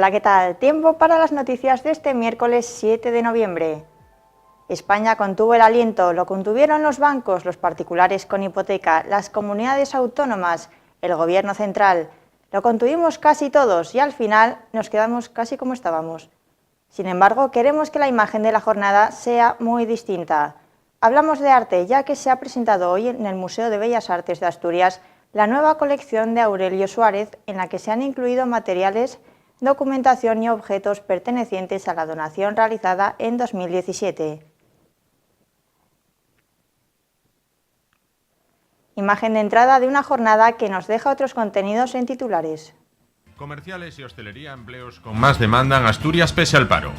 Hola, ¿qué tal? Tiempo para las noticias de este miércoles 7 de noviembre. España contuvo el aliento, lo contuvieron los bancos, los particulares con hipoteca, las comunidades autónomas, el gobierno central. Lo contuvimos casi todos y al final nos quedamos casi como estábamos. Sin embargo, queremos que la imagen de la jornada sea muy distinta. Hablamos de arte, ya que se ha presentado hoy en el Museo de Bellas Artes de Asturias la nueva colección de Aurelio Suárez, en la que se han incluido materiales, documentación y objetos pertenecientes a la donación realizada en 2017. Imagen de entrada de una jornada que nos deja otros contenidos en titulares. Comerciales y hostelería, empleos con más demanda en Asturias pese al paro.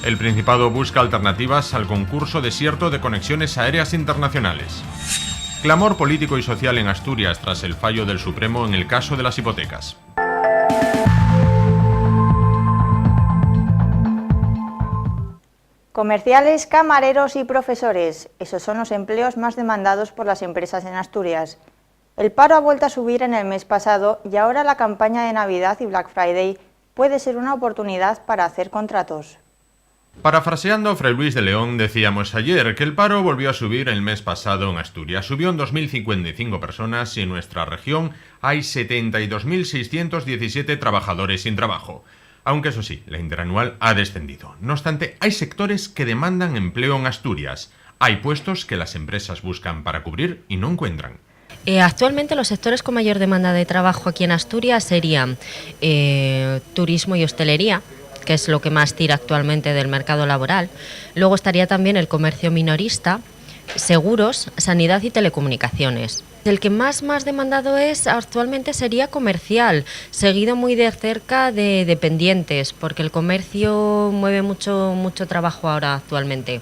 El Principado busca alternativas al concurso desierto de conexiones aéreas internacionales. Clamor político y social en Asturias tras el fallo del Supremo en el caso de las hipotecas. Comerciales, camareros y profesores. Esos son los empleos más demandados por las empresas en Asturias. El paro ha vuelto a subir en el mes pasado y ahora la campaña de Navidad y Black Friday puede ser una oportunidad para hacer contratos. Parafraseando a Fray Luis de León, decíamos ayer que el paro volvió a subir el mes pasado en Asturias. Subió en 2.055 personas y en nuestra región hay 72.617 trabajadores sin trabajo. Aunque eso sí, la interanual ha descendido. No obstante, hay sectores que demandan empleo en Asturias. Hay puestos que las empresas buscan para cubrir y no encuentran. Actualmente los sectores con mayor demanda de trabajo aquí en Asturias serían turismo y hostelería, que es lo que más tira actualmente del mercado laboral. Luego estaría también el comercio minorista, seguros, sanidad y telecomunicaciones. El que más demandado es actualmente sería comercial, seguido muy de cerca de dependientes, porque el comercio mueve mucho trabajo ahora actualmente.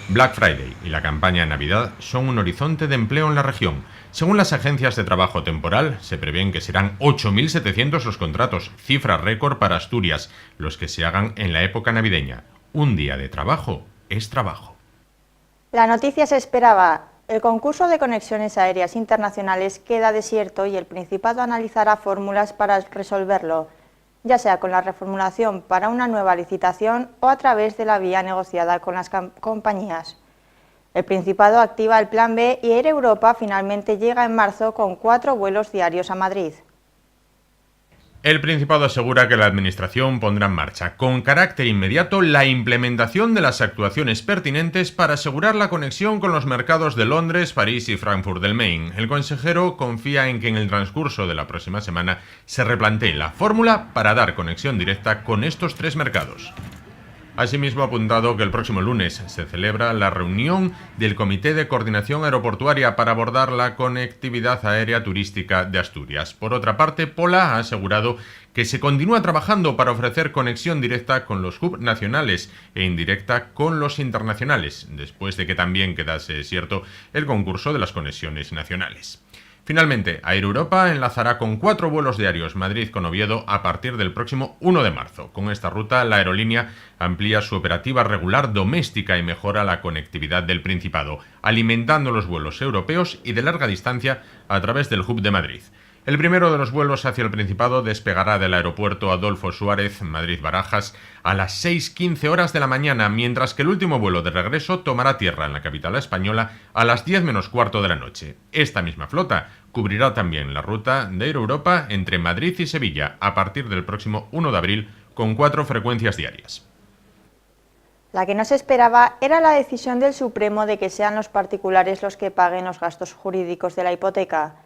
Black Friday y la campaña de Navidad son un horizonte de empleo en la región. Según las agencias de trabajo temporal, se prevén que serán 8.700 los contratos, cifra récord para Asturias, los que se hagan en la época navideña. Un día de trabajo es trabajo. La noticia se esperaba. El concurso de conexiones aéreas internacionales queda desierto y el Principado analizará fórmulas para resolverlo, ya sea con la reformulación para una nueva licitación o a través de la vía negociada con las compañías. El Principado activa el Plan B y Air Europa finalmente llega en marzo con 4 vuelos diarios a Madrid. El Principado asegura que la Administración pondrá en marcha con carácter inmediato la implementación de las actuaciones pertinentes para asegurar la conexión con los mercados de Londres, París y Frankfurt del Main. El consejero confía en que en el transcurso de la próxima semana se replantee la fórmula para dar conexión directa con estos 3 mercados. Asimismo, ha apuntado que el próximo lunes se celebra la reunión del Comité de Coordinación Aeroportuaria para abordar la conectividad aérea turística de Asturias. Por otra parte, Pola ha asegurado que se continúa trabajando para ofrecer conexión directa con los hubs nacionales e indirecta con los internacionales, después de que también quedase desierto el concurso de las conexiones nacionales. Finalmente, Air Europa enlazará con 4 vuelos diarios Madrid con Oviedo a partir del próximo 1 de marzo. Con esta ruta, la aerolínea amplía su operativa regular doméstica y mejora la conectividad del Principado, alimentando los vuelos europeos y de larga distancia a través del hub de Madrid. El primero de los vuelos hacia el Principado despegará del aeropuerto Adolfo Suárez, Madrid-Barajas, a las 6:15 horas de la mañana, mientras que el último vuelo de regreso tomará tierra en la capital española a las 10 menos cuarto de la noche. Esta misma flota cubrirá también la ruta de Air Europa entre Madrid y Sevilla a partir del próximo 1 de abril con 4 frecuencias diarias. La que no se esperaba era la decisión del Supremo de que sean los particulares los que paguen los gastos jurídicos de la hipoteca.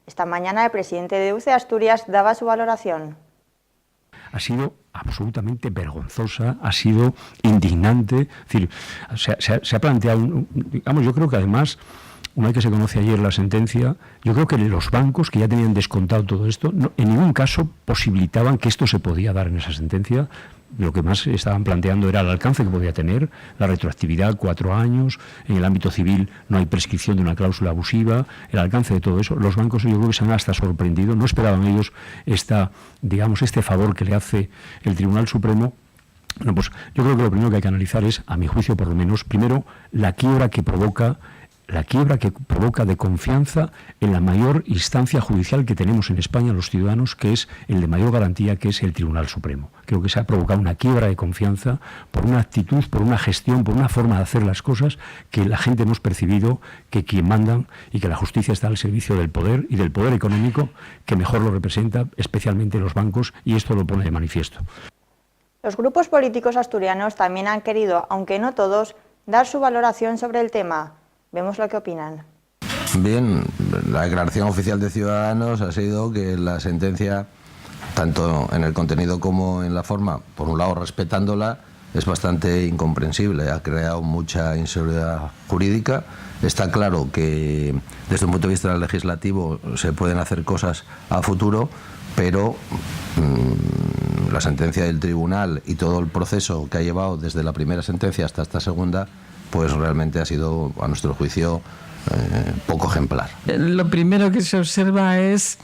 Esta mañana el presidente de UCE Asturias daba su valoración. Ha sido absolutamente vergonzosa, ha sido indignante. Es decir, se ha planteado, digamos, yo creo que además, una vez que se conoce ayer la sentencia, yo creo que los bancos que ya tenían descontado todo esto, en ningún caso posibilitaban que esto se podía dar en esa sentencia. Lo que más estaban planteando era el alcance que podía tener, la retroactividad, 4 años, en el ámbito civil no hay prescripción de una cláusula abusiva, el alcance de todo eso. Los bancos, yo creo que se han hasta sorprendido, no esperaban ellos este favor que le hace el Tribunal Supremo. Bueno, pues yo creo que lo primero que hay que analizar es, a mi juicio por lo menos, primero, la quiebra que provoca la quiebra que provoca de confianza en la mayor instancia judicial que tenemos en España los ciudadanos, que es el de mayor garantía, que es el Tribunal Supremo. Creo que se ha provocado una quiebra de confianza por una actitud, por una gestión, por una forma de hacer las cosas que la gente hemos percibido que quien mandan y que la justicia está al servicio del poder y del poder económico que mejor lo representa, especialmente los bancos, y esto lo pone de manifiesto. Los grupos políticos asturianos también han querido, aunque no todos, dar su valoración sobre el tema. Vemos lo que opinan. Bien, la declaración oficial de Ciudadanos ha sido que la sentencia, tanto en el contenido como en la forma, por un lado respetándola, es bastante incomprensible, ha creado mucha inseguridad jurídica. Está claro que desde un punto de vista legislativo se pueden hacer cosas a futuro, pero la sentencia del tribunal y todo el proceso que ha llevado desde la primera sentencia hasta esta segunda, pues realmente ha sido, a nuestro juicio, poco ejemplar. Lo primero que se observa es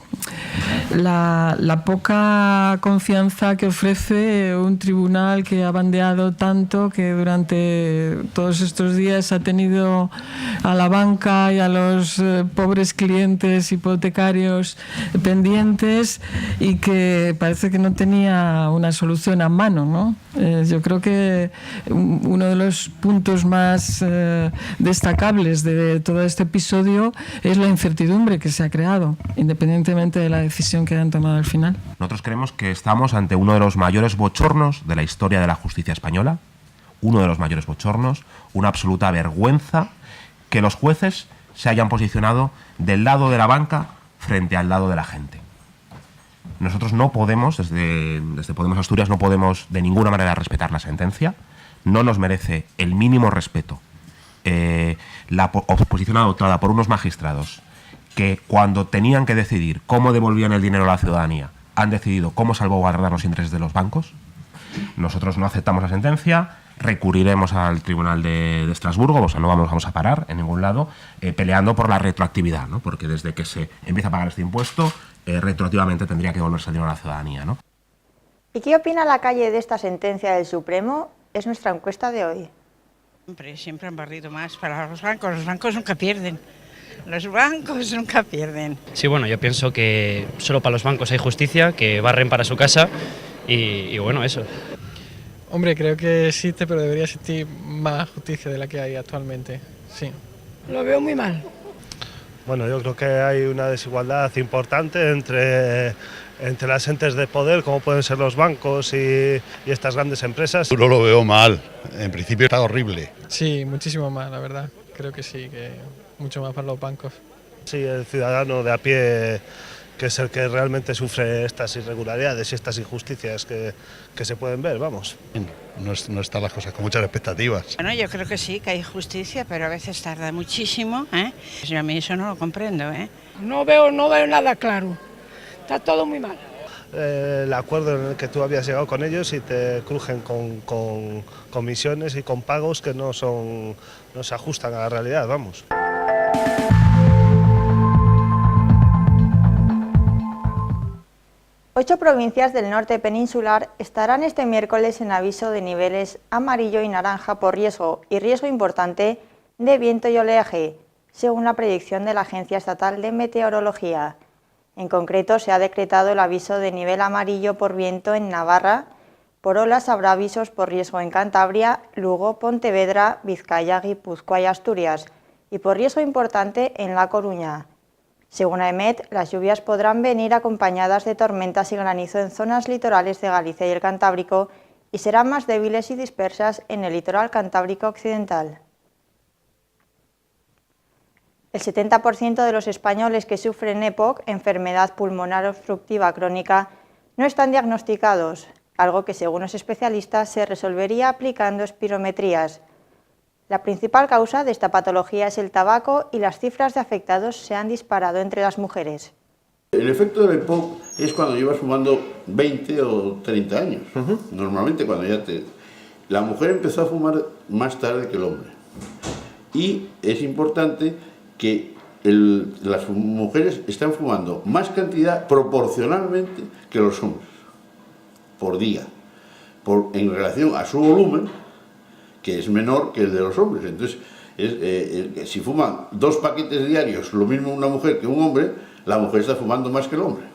la poca confianza que ofrece un tribunal que ha bandeado tanto, que durante todos estos días ha tenido a la banca y a los pobres clientes hipotecarios pendientes y que parece que no tenía una solución a mano, ¿no? Yo creo que uno de los puntos más destacables de todo este episodio es la incertidumbre que se ha creado, independientemente de la decisión que hayan tomado al final. Nosotros creemos que estamos ante uno de los mayores bochornos de la historia de la justicia española, uno de los mayores bochornos, una absoluta vergüenza que los jueces se hayan posicionado del lado de la banca frente al lado de la gente. Nosotros no podemos, desde Podemos Asturias, no podemos de ninguna manera respetar la sentencia, no nos merece el mínimo respeto la posición adoptada por unos magistrados que cuando tenían que decidir cómo devolvían el dinero a la ciudadanía han decidido cómo salvaguardar los intereses de los bancos. Nosotros no aceptamos la sentencia, recurriremos al Tribunal de Estrasburgo, o sea, no vamos a parar en ningún lado peleando por la retroactividad, ¿no? Porque desde que se empieza a pagar este impuesto, retroactivamente tendría que devolverse el dinero a la ciudadanía, ¿no? ¿Y qué opina la calle de esta sentencia del Supremo? Es nuestra encuesta de hoy. Siempre han barrido más para los bancos nunca pierden. Los bancos nunca pierden. Sí, bueno, yo pienso que solo para los bancos hay justicia, que barren para su casa y bueno, eso. Hombre, creo que existe, pero debería existir más justicia de la que hay actualmente, sí. Lo veo muy mal. Bueno, yo creo que hay una desigualdad importante entre las entes de poder, como pueden ser los bancos y estas grandes empresas. No lo veo mal, en principio está horrible. Sí, muchísimo más, la verdad. Creo que sí, que mucho más para los bancos. Sí, el ciudadano de a pie, que es el que realmente sufre estas irregularidades y estas injusticias que se pueden ver, vamos. No están las cosas con muchas expectativas. Bueno, yo creo que sí, que hay justicia, pero a veces tarda muchísimo, ¿eh? Yo a mí eso no lo comprendo, ¿eh? No veo nada claro. Está todo muy mal. El acuerdo en el que tú habías llegado con ellos y te crujen con comisiones y con pagos que no se ajustan a la realidad, vamos. Ocho provincias del norte peninsular estarán este miércoles en aviso de niveles amarillo y naranja por riesgo importante de viento y oleaje, según la predicción de la Agencia Estatal de Meteorología. En concreto, se ha decretado el aviso de nivel amarillo por viento en Navarra. Por olas habrá avisos por riesgo en Cantabria, Lugo, Pontevedra, Vizcaya, Guipúzcoa y Asturias, y por riesgo importante en La Coruña. Según AEMET, las lluvias podrán venir acompañadas de tormentas y granizo en zonas litorales de Galicia y el Cantábrico y serán más débiles y dispersas en el litoral cantábrico occidental. El 70% de los españoles que sufren EPOC, enfermedad pulmonar obstructiva crónica, no están diagnosticados, algo que según los especialistas se resolvería aplicando espirometrías. La principal causa de esta patología es el tabaco y las cifras de afectados se han disparado entre las mujeres. El efecto del EPOC es cuando llevas fumando 20 o 30 años. Normalmente cuando La mujer empezó a fumar más tarde que el hombre. Y es importante que las mujeres están fumando más cantidad proporcionalmente que los hombres, por día, en relación a su volumen, que es menor que el de los hombres. Entonces, Si fuman 2 paquetes diarios, lo mismo una mujer que un hombre, la mujer está fumando más que el hombre.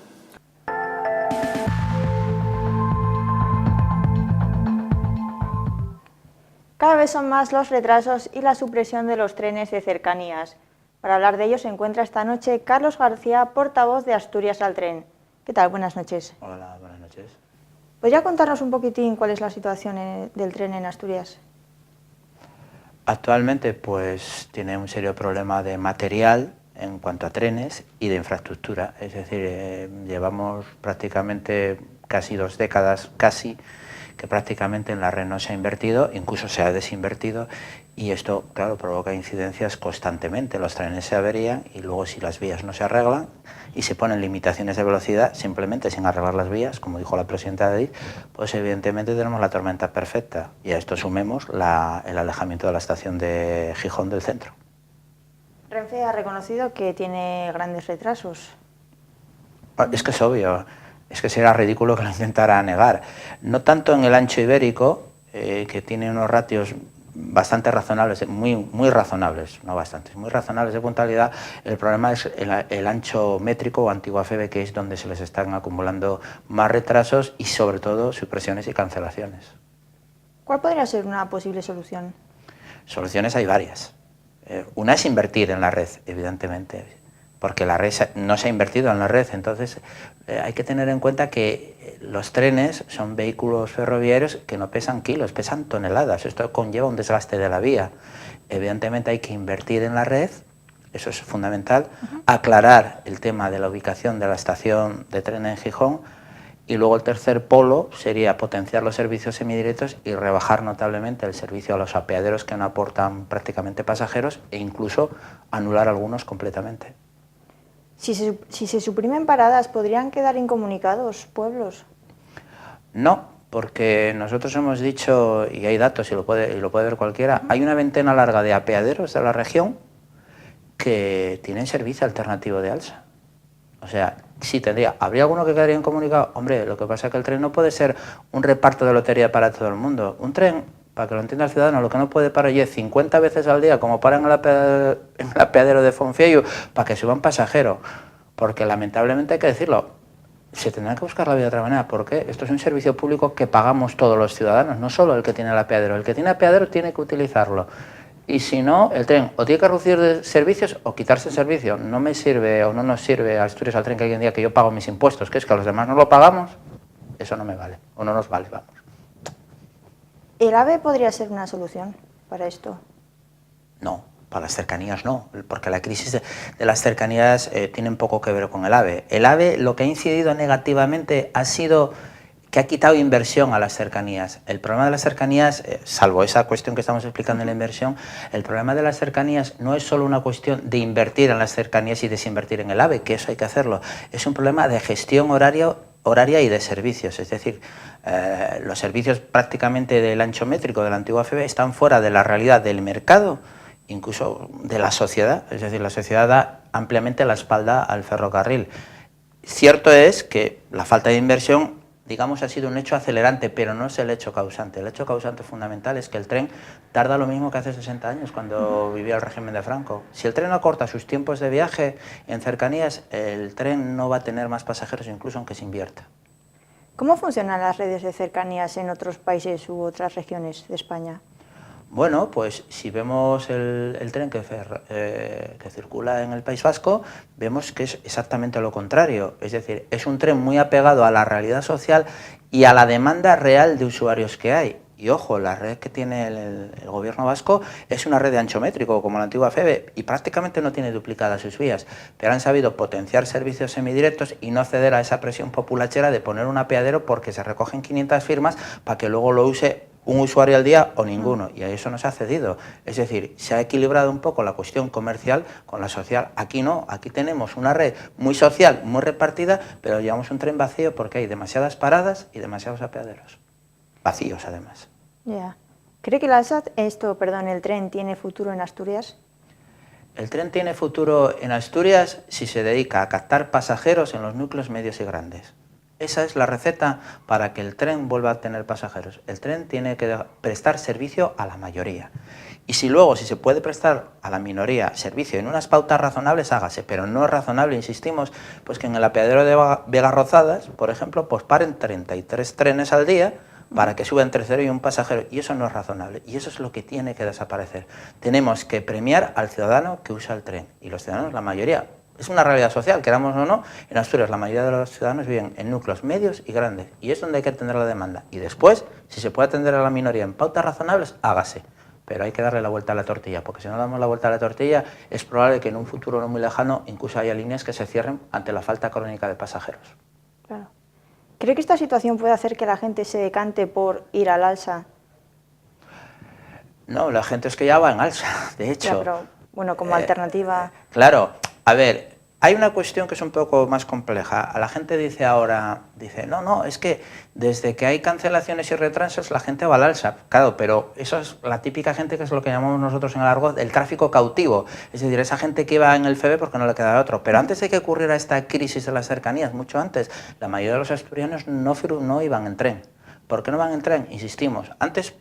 Cada vez son más los retrasos y la supresión de los trenes de cercanías. Para hablar de ello se encuentra esta noche Carlos García, portavoz de Asturias al Tren. ¿Qué tal? Buenas noches. Hola, buenas noches. ¿Podría contarnos un poquitín cuál es la situación del tren en Asturias? Actualmente pues tiene un serio problema de material en cuanto a trenes y de infraestructura. Es decir, llevamos prácticamente casi 2 décadas, que prácticamente en la red no se ha invertido, incluso se ha desinvertido, y esto, claro, provoca incidencias constantemente. Los trenes se averían y luego, si las vías no se arreglan y se ponen limitaciones de velocidad simplemente sin arreglar las vías, como dijo la presidenta de Adif, pues evidentemente tenemos la tormenta perfecta, y a esto sumemos el alejamiento de la estación de Gijón del centro. Renfe ha reconocido que tiene grandes retrasos. Es que es obvio. Es que sería ridículo que lo intentara negar. No tanto en el ancho ibérico, que tiene unos ratios bastante razonables, muy razonables, no bastantes, muy razonables de puntualidad. El problema es el ancho métrico o antigua FEBE, que es donde se les están acumulando más retrasos y sobre todo supresiones y cancelaciones. ¿Cuál podría ser una posible solución? Soluciones hay varias. Una es invertir en la red, evidentemente, porque la red no se ha invertido en la red. Entonces hay que tener en cuenta que los trenes son vehículos ferroviarios que no pesan kilos, pesan toneladas. Esto conlleva un desgaste de la vía. Evidentemente hay que invertir en la red, eso es fundamental, aclarar el tema de la ubicación de la estación de tren en Gijón, y luego el tercer polo sería potenciar los servicios semidirectos y rebajar notablemente el servicio a los apeaderos que no aportan prácticamente pasajeros, e incluso anular algunos completamente. Si se suprimen paradas, ¿podrían quedar incomunicados pueblos? No, porque nosotros hemos dicho, y hay datos y lo puede ver cualquiera, hay una veintena larga de apeaderos de la región que tienen servicio alternativo de alza. O sea, sí ¿habría alguno que quedaría incomunicado? Hombre, lo que pasa es que el tren no puede ser un reparto de lotería para todo el mundo. Un tren, para que lo entienda el ciudadano, lo que no puede parar ya 50 veces al día, como paran en el apeadero de Fonfiello, para que suban pasajeros. Porque lamentablemente hay que decirlo, se tendrá que buscar la vida de otra manera. Porque esto es un servicio público que pagamos todos los ciudadanos, no solo el que tiene el apeadero. El que tiene apeadero tiene que utilizarlo. Y si no, el tren o tiene que reducir de servicios o quitarse servicio. No me sirve o no nos sirve a Asturias al Tren que hoy en día que yo pago mis impuestos, que es que a los demás no lo pagamos. Eso no me vale, o no nos vale, vamos. ¿El AVE podría ser una solución para esto? No, para las cercanías no, porque la crisis de las cercanías tiene poco que ver con el AVE. El AVE lo que ha incidido negativamente ha sido que ha quitado inversión a las cercanías. El problema de las cercanías, salvo esa cuestión que estamos explicando en la inversión, el problema de las cercanías no es solo una cuestión de invertir en las cercanías y desinvertir en el AVE, que eso hay que hacerlo, es un problema de gestión horaria y de servicios. Es decir, los servicios prácticamente del ancho métrico de la antigua FEBE están fuera de la realidad del mercado, incluso de la sociedad. Es decir, la sociedad da ampliamente la espalda al ferrocarril. Cierto es que la falta de inversión, digamos, ha sido un hecho acelerante, pero no es el hecho causante. El hecho causante fundamental es que el tren tarda lo mismo que hace 60 años, cuando vivía el régimen de Franco. Si el tren acorta sus tiempos de viaje en cercanías, el tren no va a tener más pasajeros, incluso aunque se invierta. ¿Cómo funcionan las redes de cercanías en otros países u otras regiones de España? Bueno, pues si vemos el tren que circula en el País Vasco, vemos que es exactamente lo contrario. Es decir, es un tren muy apegado a la realidad social y a la demanda real de usuarios que hay. Y ojo, la red que tiene el gobierno vasco es una red de ancho métrico, como la antigua FEBE, y prácticamente no tiene duplicadas sus vías. Pero han sabido potenciar servicios semidirectos y no ceder a esa presión populachera de poner un apeadero porque se recogen 500 firmas para que luego lo use un usuario al día o ninguno, y a eso no se ha cedido. Es decir, se ha equilibrado un poco la cuestión comercial con la social. Aquí no, aquí tenemos una red muy social, muy repartida, pero llevamos un tren vacío porque hay demasiadas paradas y demasiados apeaderos. Vacíos, además. Ya. ¿Cree que el tren tiene futuro en Asturias? El tren tiene futuro en Asturias si se dedica a captar pasajeros en los núcleos medios y grandes. Esa es la receta para que el tren vuelva a tener pasajeros. El tren tiene que prestar servicio a la mayoría. Y si luego, si se puede prestar a la minoría servicio en unas pautas razonables, hágase. Pero no es razonable, insistimos, pues que en el apeadero de Vegarrozadas, por ejemplo, pues paren 33 trenes al día para que suba entre 0 y un pasajero. Y eso no es razonable. Y eso es lo que tiene que desaparecer. Tenemos que premiar al ciudadano que usa el tren. Y los ciudadanos, la mayoría, es una realidad social, queramos o no, en Asturias la mayoría de los ciudadanos viven en núcleos medios y grandes. Y es donde hay que atender la demanda. Y después, si se puede atender a la minoría en pautas razonables, hágase. Pero hay que darle la vuelta a la tortilla, porque si no damos la vuelta a la tortilla, es probable que en un futuro no muy lejano incluso haya líneas que se cierren ante la falta crónica de pasajeros. Claro. ¿Cree que esta situación puede hacer que la gente se decante por ir al alza? No, la gente es que ya va en alza, de hecho. Ya, pero, bueno, como alternativa... Claro, a ver, hay una cuestión que es un poco más compleja. A la gente dice ahora, no, es que desde que hay cancelaciones y retrasos la gente va al alza. Claro, pero eso es la típica gente que es lo que llamamos nosotros en el argot el tráfico cautivo. Es decir, esa gente que iba en el FEVE porque no le quedaba otro. Pero antes de que ocurriera esta crisis de las cercanías, mucho antes, la mayoría de los asturianos no iban en tren. ¿Por qué no van en tren? Insistimos, antes...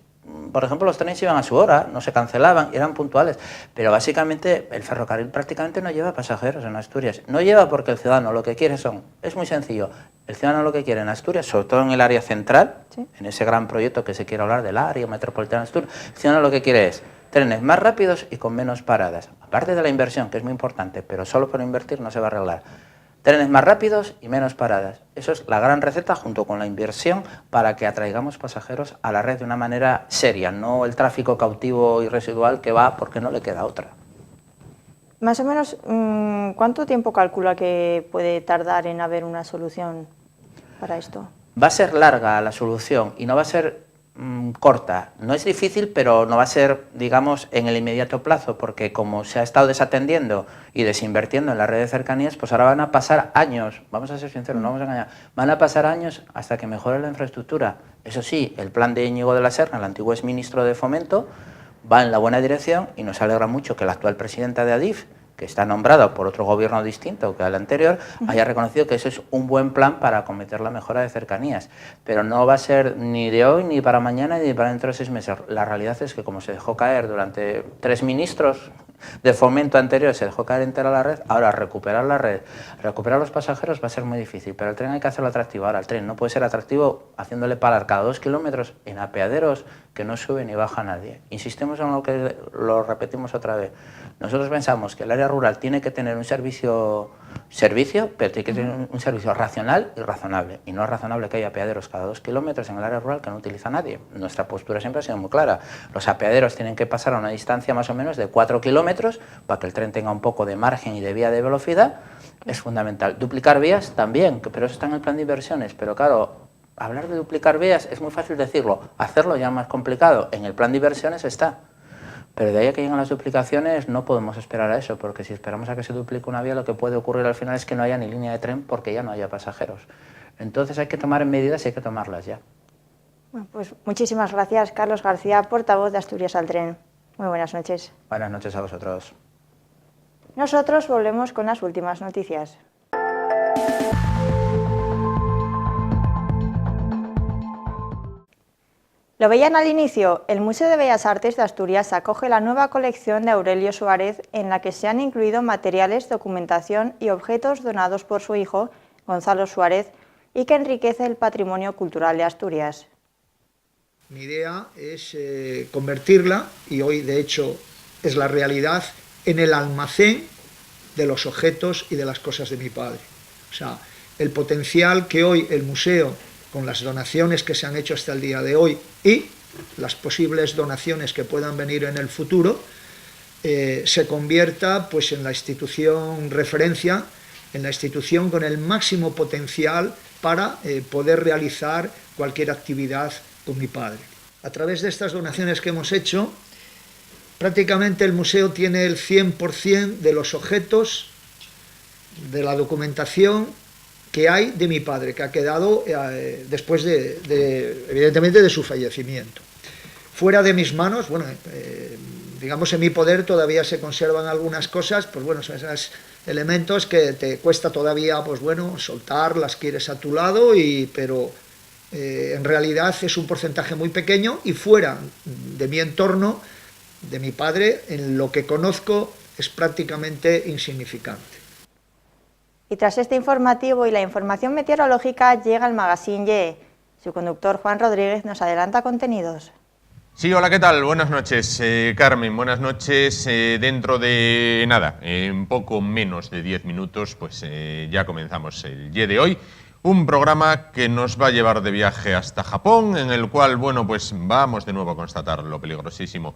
Por ejemplo, los trenes iban a su hora, no se cancelaban, eran puntuales, pero básicamente el ferrocarril prácticamente no lleva pasajeros en Asturias. No lleva porque el ciudadano lo que quiere es muy sencillo, el ciudadano lo que quiere en Asturias, sobre todo en el área central, ¿sí?, en ese gran proyecto que se quiere hablar del área metropolitana de Asturias, el ciudadano lo que quiere es trenes más rápidos y con menos paradas. Aparte de la inversión, que es muy importante, pero solo por invertir no se va a arreglar. Trenes más rápidos y menos paradas. Eso es la gran receta junto con la inversión para que atraigamos pasajeros a la red de una manera seria, no el tráfico cautivo y residual que va porque no le queda otra. Más o menos, ¿cuánto tiempo calcula que puede tardar en haber una solución para esto? Va a ser larga la solución y no va a ser corta. No es difícil, pero no va a ser, digamos, en el inmediato plazo, porque como se ha estado desatendiendo y desinvirtiendo en la red de cercanías, pues ahora van a pasar años, vamos a ser sinceros, no vamos a engañar, van a pasar años hasta que mejore la infraestructura. Eso sí, el plan de Íñigo de la Serna, el antiguo exministro de Fomento, va en la buena dirección y nos alegra mucho que la actual presidenta de Adif, que está nombrado por otro gobierno distinto que el anterior, haya reconocido que eso es un buen plan para acometer la mejora de cercanías. Pero no va a ser ni de hoy, ni para mañana, ni para dentro de 6 meses. La realidad es que como se dejó caer durante 3 ministros de Fomento anteriores, se dejó caer entera la red, ahora recuperar la red, recuperar los pasajeros va a ser muy difícil, pero el tren hay que hacerlo atractivo. Ahora el tren no puede ser atractivo haciéndole parar cada 2 kilómetros en apeaderos que no sube ni baja nadie. Insistimos en lo que lo repetimos otra vez. Nosotros pensamos que el área rural tiene que tener un servicio, pero tiene que tener un servicio racional y razonable. Y no es razonable que haya apeaderos cada 2 kilómetros en el área rural que no utiliza nadie. Nuestra postura siempre ha sido muy clara. Los apeaderos tienen que pasar a una distancia más o menos de 4 kilómetros para que el tren tenga un poco de margen y de vía de velocidad. Es fundamental. Duplicar vías también, pero eso está en el plan de inversiones. Pero claro, hablar de duplicar vías es muy fácil decirlo. Hacerlo ya más complicado. En el plan de inversiones está. Pero de ahí a que lleguen las duplicaciones no podemos esperar a eso, porque si esperamos a que se duplique una vía, lo que puede ocurrir al final es que no haya ni línea de tren porque ya no haya pasajeros. Entonces hay que tomar medidas y hay que tomarlas ya. Bueno, pues muchísimas gracias, Carlos García, portavoz de Asturias al Tren. Muy buenas noches. Buenas noches a vosotros. Nosotros volvemos con las últimas noticias. Lo veían al inicio, el Museo de Bellas Artes de Asturias acoge la nueva colección de Aurelio Suárez, en la que se han incluido materiales, documentación y objetos donados por su hijo, Gonzalo Suárez, y que enriquece el patrimonio cultural de Asturias. Mi idea es convertirla, y hoy de hecho es la realidad, en el almacén de los objetos y de las cosas de mi padre. O sea, el potencial que hoy el museo, con las donaciones que se han hecho hasta el día de hoy y las posibles donaciones que puedan venir en el futuro, se convierta pues, en la institución referencia, en la institución con el máximo potencial para poder realizar cualquier actividad con mi padre. A través de estas donaciones que hemos hecho, prácticamente el museo tiene el 100% de los objetos, de la documentación que hay de mi padre, que ha quedado después evidentemente de su fallecimiento. Fuera de mis manos, bueno, digamos en mi poder todavía se conservan algunas cosas, pues bueno, esas elementos que te cuesta todavía, pues bueno, soltar, las quieres a tu lado, pero en realidad es un porcentaje muy pequeño, y fuera de mi entorno, de mi padre, en lo que conozco es prácticamente insignificante. Y tras este informativo y la información meteorológica llega el Magazine Ye. Su conductor Juan Rodríguez nos adelanta contenidos. Sí, hola, ¿qué tal? Buenas noches, Carmen, buenas noches. Dentro de nada, en poco menos de 10 minutos, pues ya comenzamos el Ye de hoy. Un programa que nos va a llevar de viaje hasta Japón, en el cual, bueno, pues vamos de nuevo a constatar lo peligrosísimo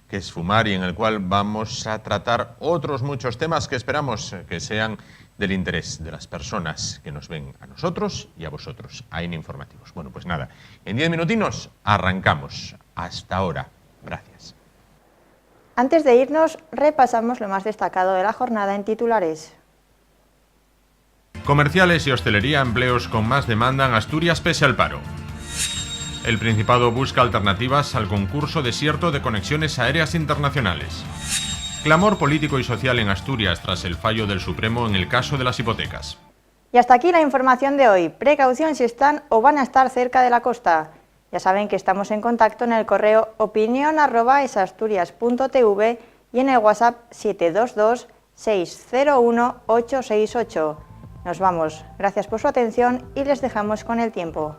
que es fumar, y en el cual vamos a tratar otros muchos temas que esperamos que sean del interés de las personas que nos ven a nosotros y a vosotros, ahí en Informativos. Bueno, pues nada, en 10 minutinos arrancamos. Hasta ahora. Gracias. Antes de irnos, repasamos lo más destacado de la jornada en titulares. Comerciales y hostelería, empleos con más demanda en Asturias pese al paro. El Principado busca alternativas al concurso desierto de conexiones aéreas internacionales. Clamor político y social en Asturias tras el fallo del Supremo en el caso de las hipotecas. Y hasta aquí la información de hoy. Precaución si están o van a estar cerca de la costa. Ya saben que estamos en contacto en el correo opinion@esasturias.tv y en el WhatsApp 722 601 868. Nos vamos. Gracias por su atención y les dejamos con el tiempo.